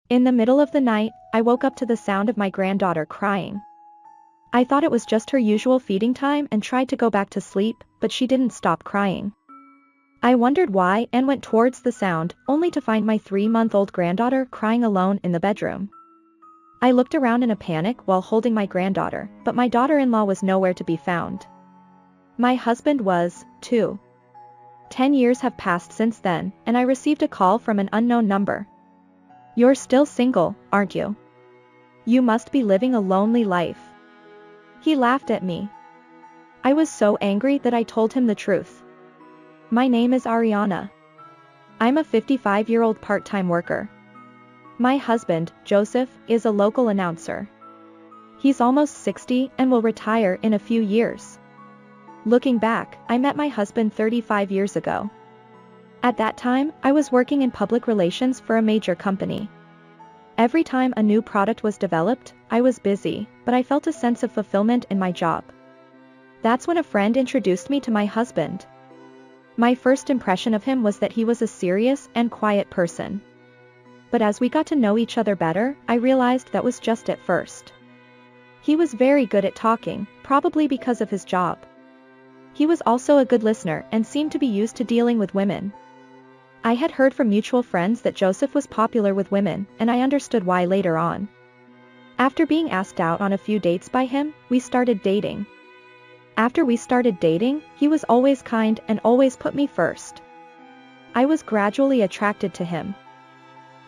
In the middle of the night, I woke up to the sound of my granddaughter crying. I thought it was just her usual feeding time and tried to go back to sleep, but she didn't stop crying. I wondered why and went towards the sound, only to find my 3-month-old granddaughter crying alone in the bedroom. I looked around in a panic while holding my granddaughter, but my daughter-in-law was nowhere to be found. My husband was, too. 10 years have passed since then, and I received a call from an unknown number. "You're still single, aren't you? You must be living a lonely life." He laughed at me. I was so angry that I told him the truth. "My name is Ariana. I'm a 55-year-old part-time worker. My husband, Joseph, is a local announcer. He's almost 60 and will retire in a few years." Looking back, I met my husband 35 years ago. At that time, I was working in public relations for a major company. Every time a new product was developed, I was busy, but I felt a sense of fulfillment in my job. That's when a friend introduced me to my husband. My first impression of him was that he was a serious and quiet person. But as we got to know each other better, I realized that was just at first. He was very good at talking, probably because of his job. He was also a good listener and seemed to be used to dealing with women. I had heard from mutual friends that Joseph was popular with women, and I understood why later on. After being asked out on a few dates by him, we started dating. After we started dating, he was always kind and always put me first. I was gradually attracted to him.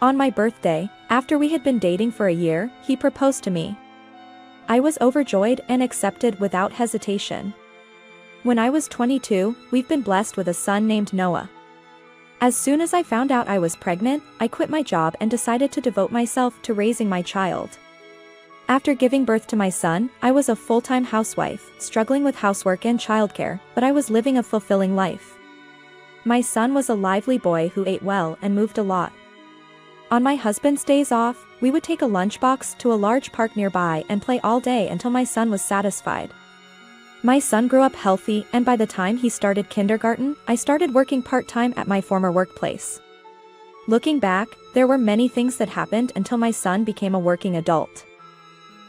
On my birthday, after we had been dating for a year, he proposed to me. I was overjoyed and accepted without hesitation. When I was 22, we've been blessed with a son named Noah. As soon as I found out I was pregnant, I quit my job and decided to devote myself to raising my child. After giving birth to my son, I was a full-time housewife, struggling with housework and childcare, but I was living a fulfilling life. My son was a lively boy who ate well and moved a lot. On my husband's days off, we would take a lunchbox to a large park nearby and play all day until my son was satisfied. My son grew up healthy, and by the time he started kindergarten, I started working part-time at my former workplace. Looking back, there were many things that happened until my son became a working adult.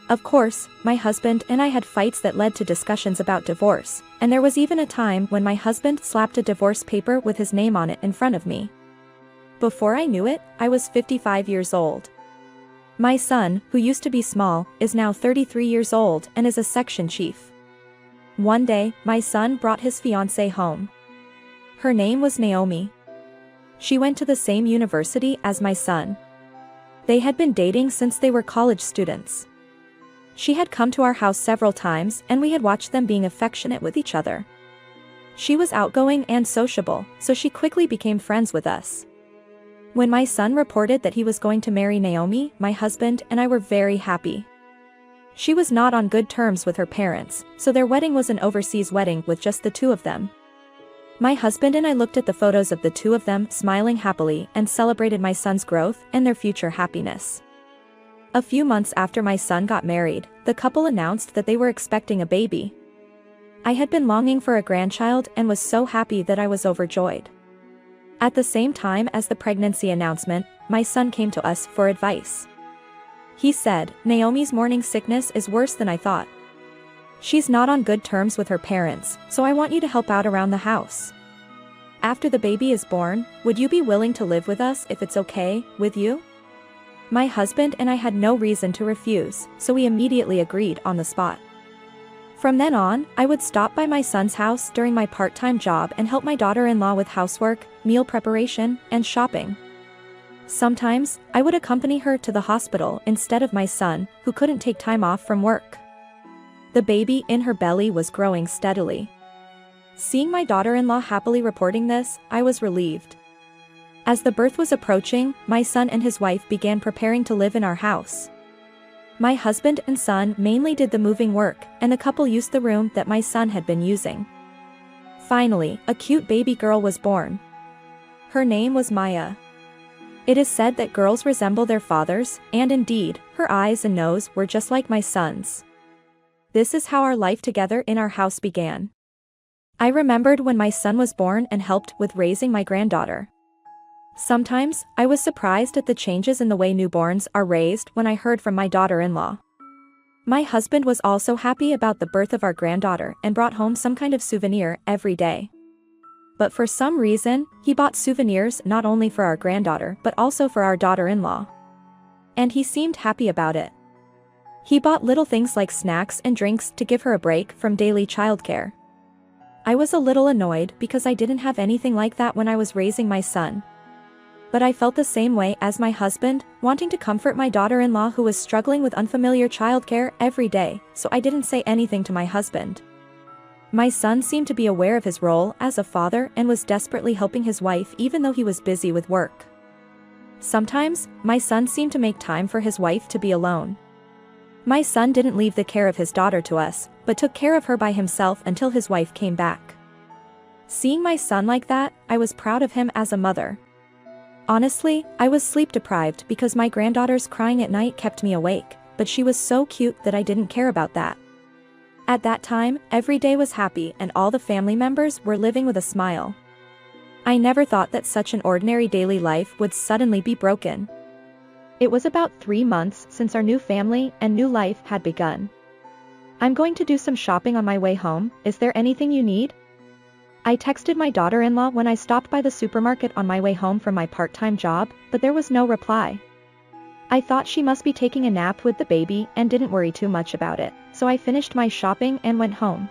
Of course, my husband and I had fights that led to discussions about divorce, and there was even a time when my husband slapped a divorce paper with his name on it in front of me. Before I knew it, I was 55 years old. My son, who used to be small, is now 33 years old and is a section chief. One day, my son brought his fiancée home. Her name was Naomi. She went to the same university as my son. They had been dating since they were college students. She had come to our house several times and we had watched them being affectionate with each other. She was outgoing and sociable, so she quickly became friends with us. When my son reported that he was going to marry Naomi, my husband and I were very happy. She was not on good terms with her parents, so their wedding was an overseas wedding with just the two of them. My husband and I looked at the photos of the two of them smiling happily and celebrated my son's growth and their future happiness. A few months after my son got married, the couple announced that they were expecting a baby. I had been longing for a grandchild and was so happy that I was overjoyed. At the same time as the pregnancy announcement, my son came to us for advice. He said, "Naomi's morning sickness is worse than I thought. She's not on good terms with her parents, so I want you to help out around the house. After the baby is born, would you be willing to live with us if it's okay with you?" My husband and I had no reason to refuse, so we immediately agreed on the spot. From then on, I would stop by my son's house during my part-time job and help my daughter-in-law with housework, meal preparation, and shopping. Sometimes, I would accompany her to the hospital instead of my son, who couldn't take time off from work. The baby in her belly was growing steadily. Seeing my daughter-in-law happily reporting this, I was relieved. As the birth was approaching, my son and his wife began preparing to live in our house. My husband and son mainly did the moving work, and the couple used the room that my son had been using. Finally, a cute baby girl was born. Her name was Maya. It is said that girls resemble their fathers, and indeed, her eyes and nose were just like my son's. This is how our life together in our house began. I remembered when my son was born and helped with raising my granddaughter. Sometimes, I was surprised at the changes in the way newborns are raised when I heard from my daughter-in-law. My husband was also happy about the birth of our granddaughter and brought home some kind of souvenir every day. But for some reason, he bought souvenirs not only for our granddaughter but also for our daughter-in-law. And he seemed happy about it. He bought little things like snacks and drinks to give her a break from daily childcare. I was a little annoyed because I didn't have anything like that when I was raising my son. But I felt the same way as my husband, wanting to comfort my daughter-in-law who was struggling with unfamiliar childcare every day, so I didn't say anything to my husband. My son seemed to be aware of his role as a father and was desperately helping his wife even though he was busy with work. Sometimes, my son seemed to make time for his wife to be alone. My son didn't leave the care of his daughter to us, but took care of her by himself until his wife came back. Seeing my son like that, I was proud of him as a mother. Honestly, I was sleep deprived because my granddaughter's crying at night kept me awake, but she was so cute that I didn't care about that. At that time, every day was happy and all the family members were living with a smile. I never thought that such an ordinary daily life would suddenly be broken. It was about 3 months since our new family and new life had begun. I'm going to do some shopping on my way home, is there anything you need? I texted my daughter-in-law when I stopped by the supermarket on my way home from my part-time job, but there was no reply. I thought she must be taking a nap with the baby and didn't worry too much about it, so I finished my shopping and went home.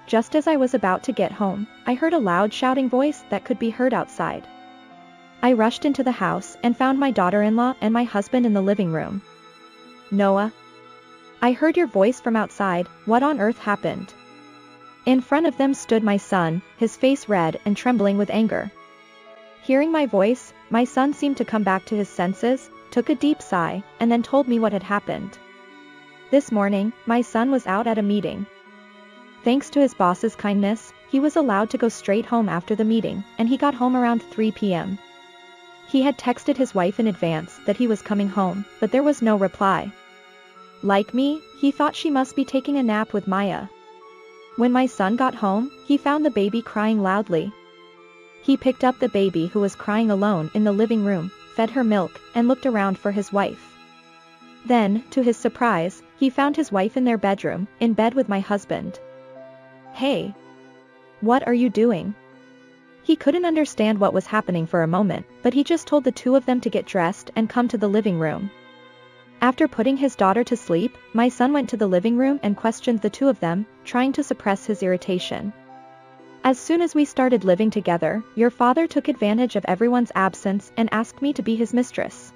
Just as I was about to get home, I heard a loud shouting voice that could be heard outside. I rushed into the house and found my daughter-in-law and my husband in the living room. Noah? I heard your voice from outside, what on earth happened? In front of them stood my son, his face red and trembling with anger. Hearing my voice, my son seemed to come back to his senses, took a deep sigh, and then told me what had happened. This morning, my son was out at a meeting. Thanks to his boss's kindness, he was allowed to go straight home after the meeting, and he got home around 3 p.m. He had texted his wife in advance that he was coming home, but there was no reply. Like me, he thought she must be taking a nap with Maya. When my son got home, he found the baby crying loudly. He picked up the baby who was crying alone in the living room, fed her milk, and looked around for his wife. Then, to his surprise, he found his wife in their bedroom, in bed with my husband. Hey! What are you doing? He couldn't understand what was happening for a moment, but he just told the two of them to get dressed and come to the living room. After putting his daughter to sleep, my son went to the living room and questioned the two of them, trying to suppress his irritation. As soon as we started living together, your father took advantage of everyone's absence and asked me to be his mistress.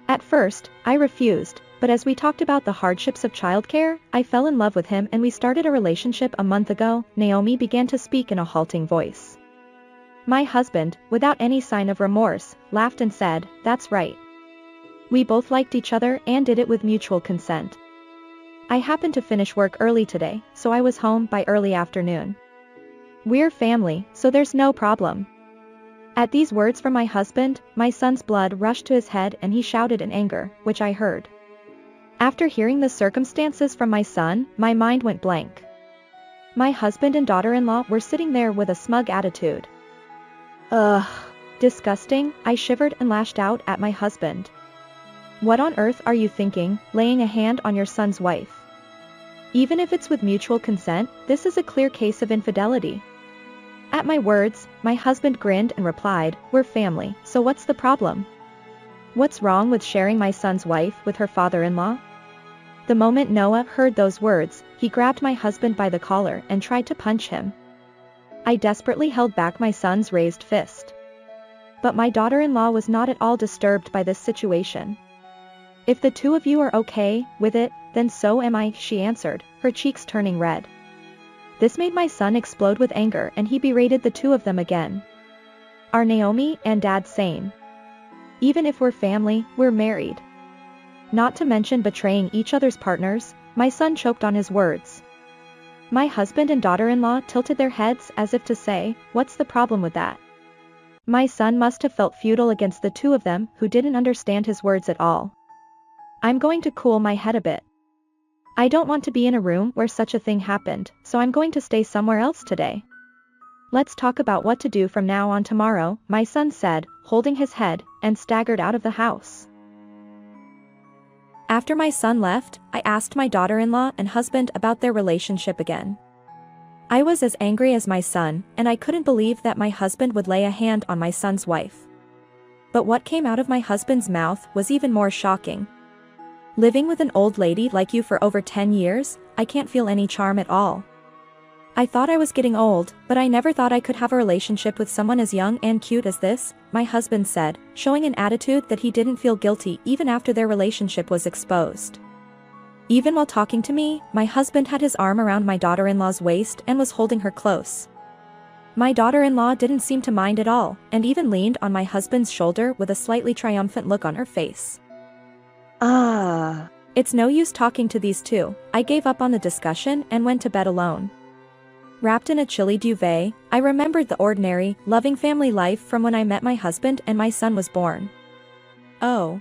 At first, I refused, but as we talked about the hardships of childcare, I fell in love with him and we started a relationship a month ago. Naomi began to speak in a halting voice. My husband, without any sign of remorse, laughed and said, "That's right. We both liked each other and did it with mutual consent. I happened to finish work early today, so I was home by early afternoon. We're family, so there's no problem." At these words from my husband, my son's blood rushed to his head and he shouted in anger, which I heard. After hearing the circumstances from my son, my mind went blank. My husband and daughter-in-law were sitting there with a smug attitude. Ugh. Disgusting, I shivered and lashed out at my husband. What on earth are you thinking, laying a hand on your son's wife? Even if it's with mutual consent, this is a clear case of infidelity. At my words, my husband grinned and replied, "We're family, so what's the problem? What's wrong with sharing my son's wife with her father-in-law?" The moment Noah heard those words, he grabbed my husband by the collar and tried to punch him. I desperately held back my son's raised fist. But my daughter-in-law was not at all disturbed by this situation. "If the two of you are okay with it, then so am I," she answered, her cheeks turning red. This made my son explode with anger and he berated the two of them again. "Are Naomi and Dad sane? Even if we're family, we're married. Not to mention betraying each other's partners," my son choked on his words. My husband and daughter-in-law tilted their heads as if to say, "What's the problem with that?" My son must have felt futile against the two of them who didn't understand his words at all. I'm going to cool my head a bit. I don't want to be in a room where such a thing happened, so I'm going to stay somewhere else today. Let's talk about what to do from now on tomorrow, my son said, holding his head, and staggered out of the house. After my son left, I asked my daughter-in-law and husband about their relationship again. I was as angry as my son, and I couldn't believe that my husband would lay a hand on my son's wife. But what came out of my husband's mouth was even more shocking. Living with an old lady like you for over 10 years, I can't feel any charm at all. I thought I was getting old, but I never thought I could have a relationship with someone as young and cute as this, my husband said, showing an attitude that he didn't feel guilty even after their relationship was exposed. Even while talking to me, my husband had his arm around my daughter-in-law's waist and was holding her close. My daughter-in-law didn't seem to mind at all, and even leaned on my husband's shoulder with a slightly triumphant look on her face. It's no use talking to these two. I gave up on the discussion and went to bed alone. Wrapped in a chilly duvet, I remembered the ordinary, loving family life from when I met my husband and my son was born. Oh.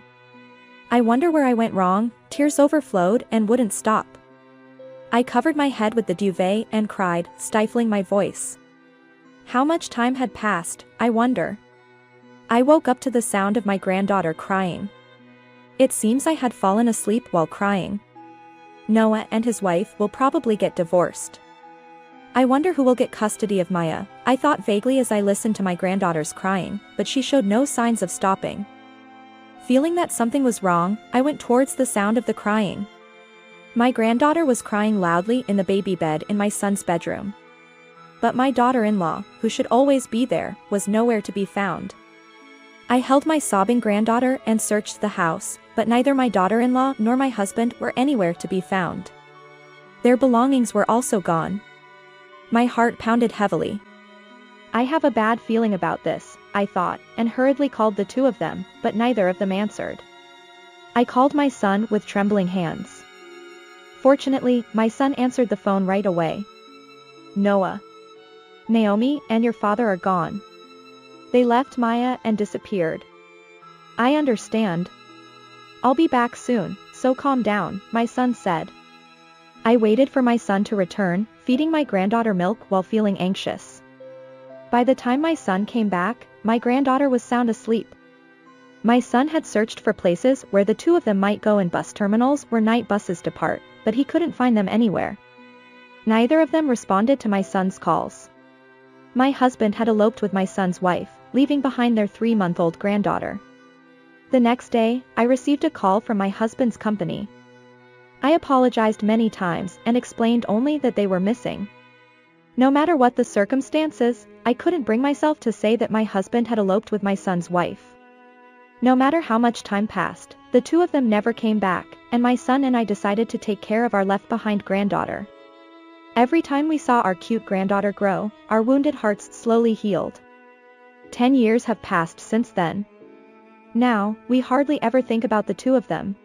I wonder where I went wrong. Tears overflowed and wouldn't stop. I covered my head with the duvet and cried, stifling my voice. How much time had passed, I wonder. I woke up to the sound of my granddaughter crying. It seems I had fallen asleep while crying. Noah and his wife will probably get divorced. I wonder who will get custody of Maya, I thought vaguely as I listened to my granddaughter's crying, but she showed no signs of stopping. Feeling that something was wrong, I went towards the sound of the crying. My granddaughter was crying loudly in the baby bed in my son's bedroom. But my daughter-in-law, who should always be there, was nowhere to be found. I held my sobbing granddaughter and searched the house, but neither my daughter-in-law nor my husband were anywhere to be found. Their belongings were also gone. My heart pounded heavily. I have a bad feeling about this, I thought, and hurriedly called the two of them, but neither of them answered. I called my son with trembling hands. Fortunately, my son answered the phone right away. Noah. Naomi and your father are gone. They left Maya and disappeared. I understand. I'll be back soon, so calm down, my son said. I waited for my son to return, feeding my granddaughter milk while feeling anxious. By the time my son came back, my granddaughter was sound asleep. My son had searched for places where the two of them might go in bus terminals where night buses depart, but he couldn't find them anywhere. Neither of them responded to my son's calls. My husband had eloped with my son's wife, leaving behind their 3-month-old granddaughter. The next day, I received a call from my husband's company. I apologized many times and explained only that they were missing. No matter what the circumstances, I couldn't bring myself to say that my husband had eloped with my son's wife. No matter how much time passed, the two of them never came back, and my son and I decided to take care of our left-behind granddaughter. Every time we saw our cute granddaughter grow, our wounded hearts slowly healed. 10 years have passed since then. Now, we hardly ever think about the two of them.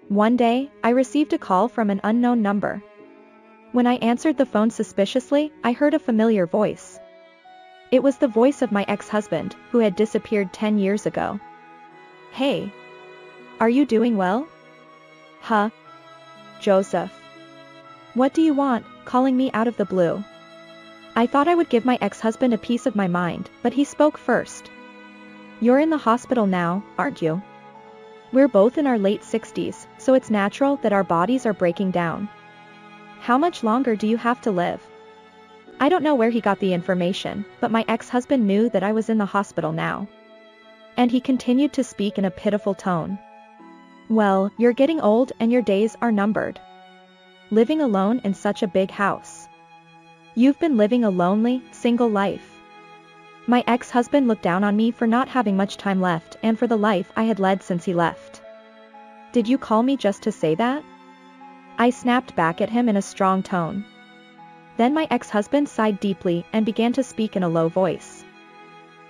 One day, I received a call from an unknown number. When I answered the phone suspiciously, I heard a familiar voice. It was the voice of my ex-husband, who had disappeared 10 years ago. Hey. Are you doing well? Huh? Joseph. What do you want, calling me out of the blue? I thought I would give my ex-husband a piece of my mind, but he spoke first. You're in the hospital now, aren't you? We're both in our late 60s, so it's natural that our bodies are breaking down. How much longer do you have to live? I don't know where he got the information, but my ex-husband knew that I was in the hospital now. And he continued to speak in a pitiful tone. Well, you're getting old and your days are numbered. Living alone in such a big house. You've been living a lonely, single life. My ex-husband looked down on me for not having much time left and for the life I had led since he left. Did you call me just to say that? I snapped back at him in a strong tone. Then my ex-husband sighed deeply and began to speak in a low voice.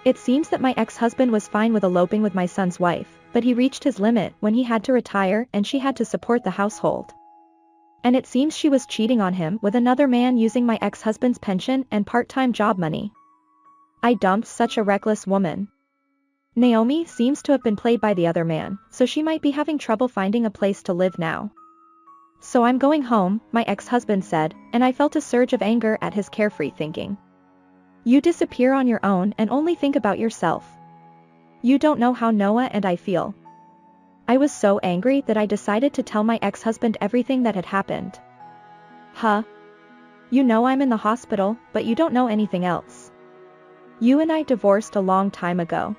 It seems that my ex-husband was fine with eloping with my son's wife, but he reached his limit when he had to retire and she had to support the household. And it seems she was cheating on him with another man using my ex-husband's pension and part-time job money. I dumped such a reckless woman. Naomi seems to have been played by the other man, so she might be having trouble finding a place to live now. So I'm going home, my ex-husband said, and I felt a surge of anger at his carefree thinking. You disappear on your own and only think about yourself. You don't know how Noah and I feel. I was so angry that I decided to tell my ex-husband everything that had happened. Huh? You know I'm in the hospital, but you don't know anything else. You and I divorced a long time ago.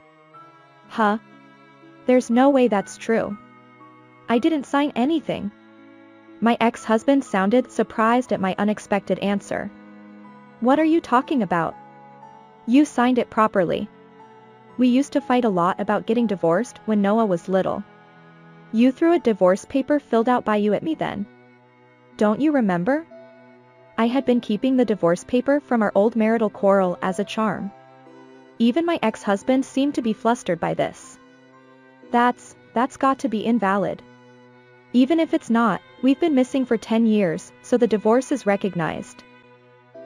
Huh? There's no way that's true. I didn't sign anything. My ex-husband sounded surprised at my unexpected answer. What are you talking about? You signed it properly. We used to fight a lot about getting divorced when Noah was little. You threw a divorce paper filled out by you at me then. Don't you remember? I had been keeping the divorce paper from our old marital quarrel as a charm. Even my ex-husband seemed to be flustered by this. That's got to be invalid. Even if it's not, we've been missing for 10 years, so the divorce is recognized.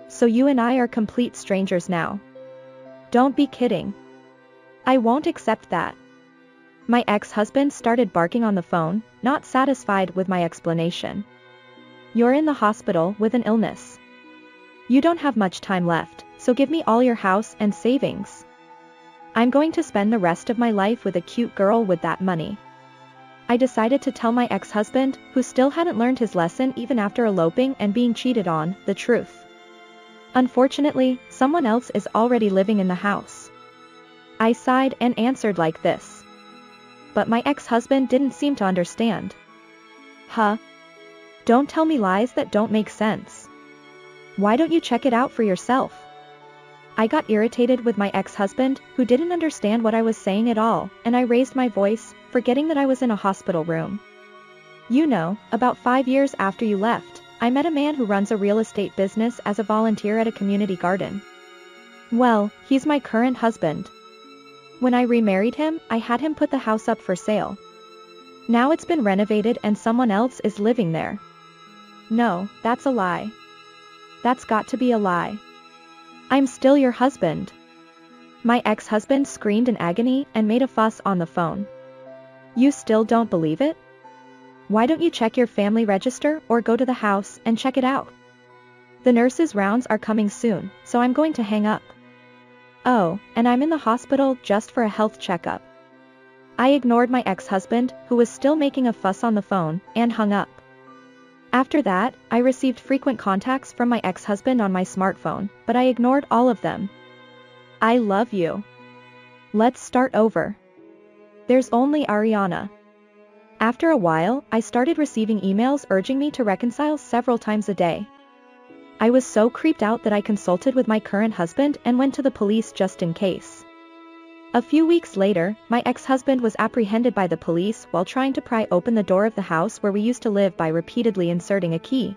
So you and I are complete strangers now. Don't be kidding. I won't accept that. My ex-husband started barking on the phone, not satisfied with my explanation. You're in the hospital with an illness. You don't have much time left, so give me all your house and savings. I'm going to spend the rest of my life with a cute girl with that money. I decided to tell my ex-husband, who still hadn't learned his lesson even after eloping and being cheated on, the truth. Unfortunately, someone else is already living in the house. I sighed and answered like this. But my ex-husband didn't seem to understand. Huh? Don't tell me lies that don't make sense. Why don't you check it out for yourself? I got irritated with my ex-husband, who didn't understand what I was saying at all, and I raised my voice, forgetting that I was in a hospital room. You know, about 5 years after you left, I met a man who runs a real estate business as a volunteer at a community garden. Well, he's my current husband. When I remarried him, I had him put the house up for sale. Now it's been renovated and someone else is living there. No, that's a lie. That's got to be a lie. I'm still your husband. My ex-husband screamed in agony and made a fuss on the phone. You still don't believe it? Why don't you check your family register or go to the house and check it out? The nurse's rounds are coming soon, so I'm going to hang up. Oh, and I'm in the hospital just for a health checkup. I ignored my ex-husband, who was still making a fuss on the phone, and hung up. After that, I received frequent contacts from my ex-husband on my smartphone, but I ignored all of them. I love you. Let's start over. There's only Ariana. After a while, I started receiving emails urging me to reconcile several times a day. I was so creeped out that I consulted with my current husband and went to the police just in case. A few weeks later, my ex-husband was apprehended by the police while trying to pry open the door of the house where we used to live by repeatedly inserting a key.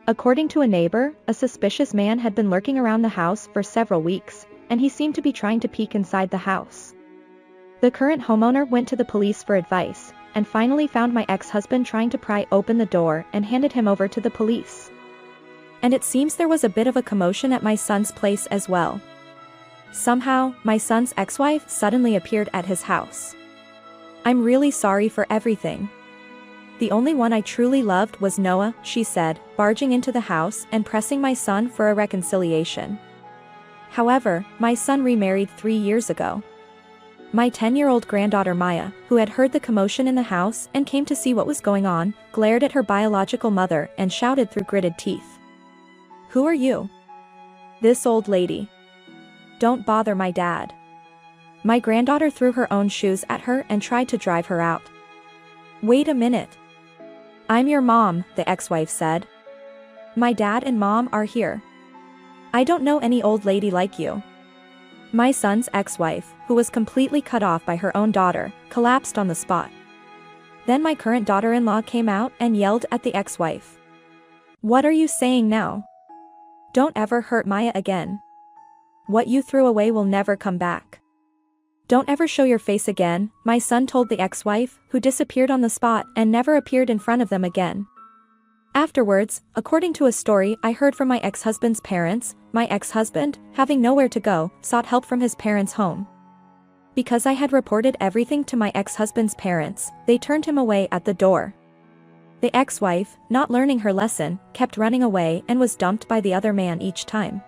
According to a neighbor, a suspicious man had been lurking around the house for several weeks, and he seemed to be trying to peek inside the house. The current homeowner went to the police for advice, and finally found my ex-husband trying to pry open the door and handed him over to the police. And it seems there was a bit of a commotion at my son's place as well. Somehow, my son's ex-wife suddenly appeared at his house. I'm really sorry for everything. The only one I truly loved was Noah, she said, barging into the house and pressing my son for a reconciliation. However, my son remarried 3 years ago. My 10-year-old granddaughter Maya, who had heard the commotion in the house and came to see what was going on, glared at her biological mother and shouted through gritted teeth. Who are you? This old lady. Don't bother my dad. My granddaughter threw her own shoes at her and tried to drive her out. Wait a minute. I'm your mom, the ex-wife said. My dad and mom are here. I don't know any old lady like you. My son's ex-wife, who was completely cut off by her own daughter, collapsed on the spot. Then my current daughter-in-law came out and yelled at the ex-wife. What are you saying now? Don't ever hurt Maya again. What you threw away will never come back. Don't ever show your face again, my son told the ex-wife, who disappeared on the spot and never appeared in front of them again. Afterwards, according to a story I heard from my ex-husband's parents, my ex-husband, having nowhere to go, sought help from his parents' home. Because I had reported everything to my ex-husband's parents, they turned him away at the door. The ex-wife, not learning her lesson, kept running away and was dumped by the other man each time.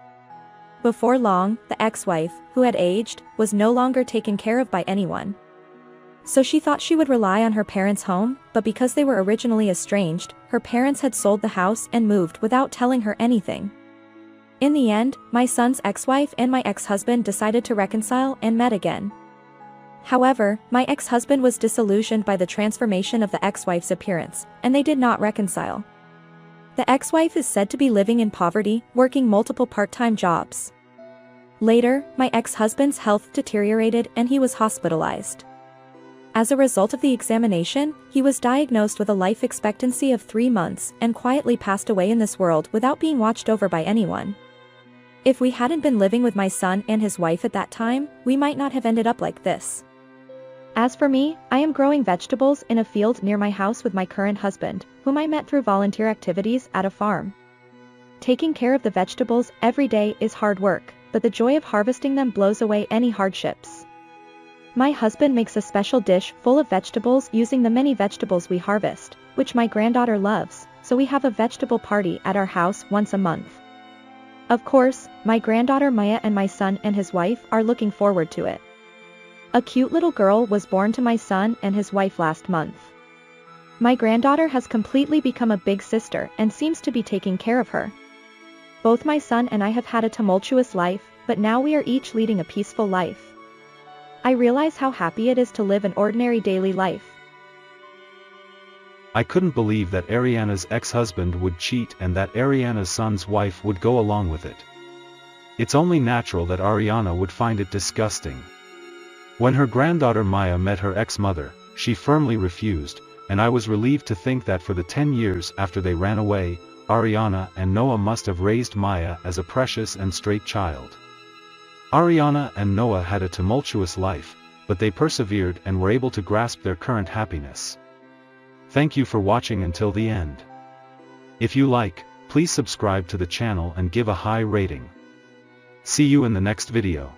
Before long, the ex-wife, who had aged, was no longer taken care of by anyone. So she thought she would rely on her parents' home, but because they were originally estranged, her parents had sold the house and moved without telling her anything. In the end, my son's ex-wife and my ex-husband decided to reconcile and met again. However, my ex-husband was disillusioned by the transformation of the ex-wife's appearance, and they did not reconcile. The ex-wife is said to be living in poverty, working multiple part-time jobs. Later, my ex-husband's health deteriorated and he was hospitalized. As a result of the examination, he was diagnosed with a life expectancy of 3 months and quietly passed away in this world without being watched over by anyone. If we hadn't been living with my son and his wife at that time, we might not have ended up like this. As for me, I am growing vegetables in a field near my house with my current husband, whom I met through volunteer activities at a farm. Taking care of the vegetables every day is hard work, but the joy of harvesting them blows away any hardships. My husband makes a special dish full of vegetables using the many vegetables we harvest, which my granddaughter loves, so we have a vegetable party at our house once a month. Of course, my granddaughter Maya and my son and his wife are looking forward to it. A cute little girl was born to my son and his wife last month. My granddaughter has completely become a big sister and seems to be taking care of her. Both my son and I have had a tumultuous life, but now we are each leading a peaceful life. I realize how happy it is to live an ordinary daily life. I couldn't believe that Ariana's ex-husband would cheat and that Ariana's son's wife would go along with it. It's only natural that Ariana would find it disgusting. When her granddaughter Maya met her ex-mother, she firmly refused, and I was relieved to think that for the 10 years after they ran away, Ariana and Noah must have raised Maya as a precious and straight child. Ariana and Noah had a tumultuous life, but they persevered and were able to grasp their current happiness. Thank you for watching until the end. If you like, please subscribe to the channel and give a high rating. See you in the next video.